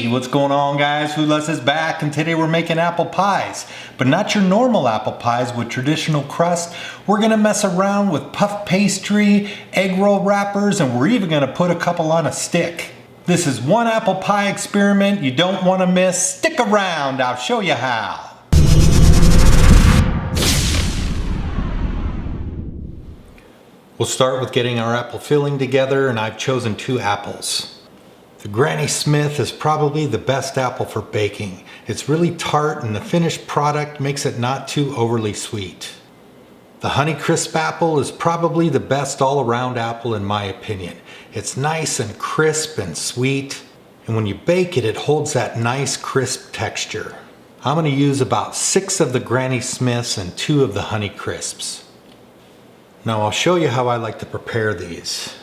Hey, what's going on, guys? Who Less is back, and today we're making apple pies. But not your normal apple pies with traditional crust. We're gonna mess around with puff pastry, egg roll wrappers, and we're even gonna put a couple on a stick. This is one apple pie experiment you don't wanna miss. Stick around, I'll show you how. We'll start with getting our apple filling together, and I've chosen 2 apples. The Granny Smith is probably the best apple for baking. It's really tart, and the finished product makes it not too overly sweet. The Honeycrisp apple is probably the best all-around apple in my opinion. It's nice and crisp and sweet, and when you bake it, it holds that nice crisp texture. I'm going to use about 6 of the Granny Smiths and 2 of the Honeycrisps. Now I'll show you how I like to prepare these.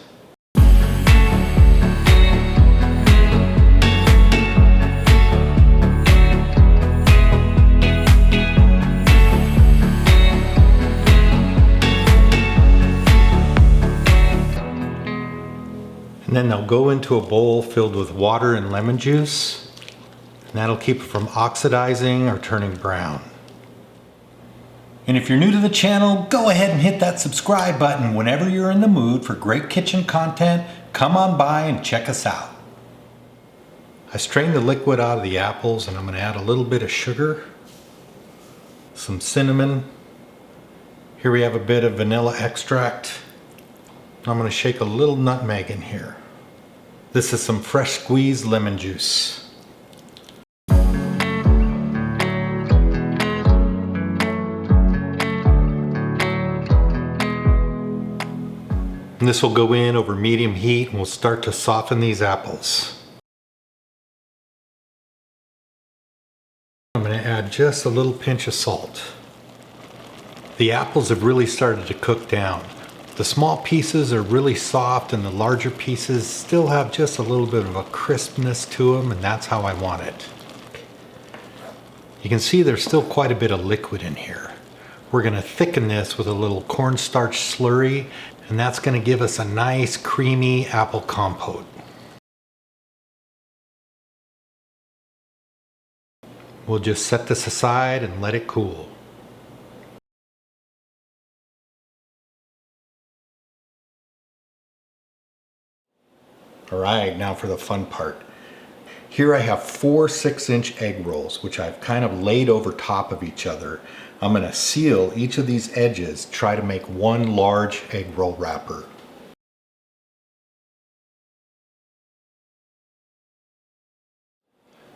And then they'll go into a bowl filled with water and lemon juice, and that'll keep it from oxidizing or turning brown. And if you're new to the channel, go ahead and hit that subscribe button. Whenever you're in the mood for great kitchen content, come on by and check us out. I strained the liquid out of the apples, and I'm going to add a little bit of sugar, some cinnamon. Here we have a bit of vanilla extract. I'm going to shake a little nutmeg in here. This is some fresh squeezed lemon juice. And this will go in over medium heat, and we'll start to soften these apples. I'm going to add just a little pinch of salt. The apples have really started to cook down. The small pieces are really soft, and the larger pieces still have just a little bit of a crispness to them, and that's how I want it. You can see there's still quite a bit of liquid in here. We're going to thicken this with a little cornstarch slurry, and that's going to give us a nice creamy apple compote. We'll just set this aside and let it cool. Alright, now for the fun part. Here I have 4 6-inch egg rolls, which I've kind of laid over top of each other. I'm going to seal each of these edges, try to make one large egg roll wrapper.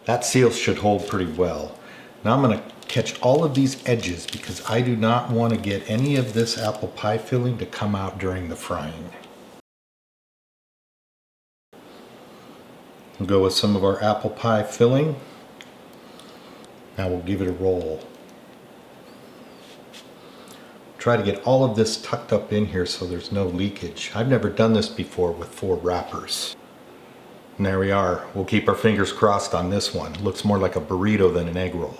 That seal should hold pretty well. Now I'm going to catch all of these edges because I do not want to get any of this apple pie filling to come out during the frying. We'll go with some of our apple pie filling. Now we'll give it a roll. Try to get all of this tucked up in here so there's no leakage. I've never done this before with 4 wrappers. And there we are. We'll keep our fingers crossed on this one. It looks more like a burrito than an egg roll.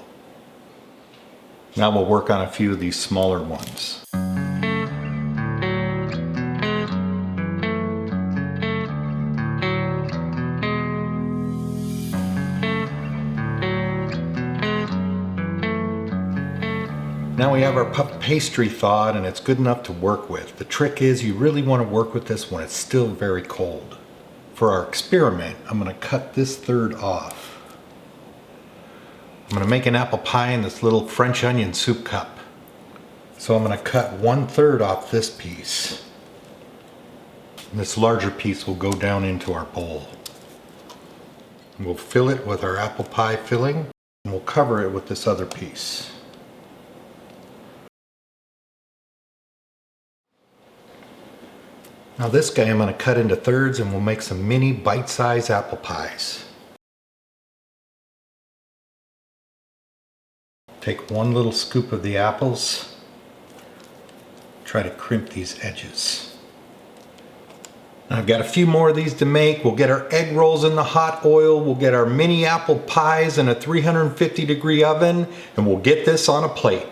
Now we'll work on a few of these smaller ones. Now we have our puff pastry thawed, and it's good enough to work with. The trick is you really want to work with this when it's still very cold. For our experiment, I'm going to cut this third off. I'm going to make an apple pie in this little French onion soup cup. So I'm going to cut 1/3 off this piece. And this larger piece will go down into our bowl. And we'll fill it with our apple pie filling, and we'll cover it with this other piece. Now this guy I'm going to cut into thirds, and we'll make some mini bite-sized apple pies. Take 1 little scoop of the apples. Try to crimp these edges. Now I've got a few more of these to make. We'll get our egg rolls in the hot oil. We'll get our mini apple pies in a 350-degree oven, and we'll get this on a plate.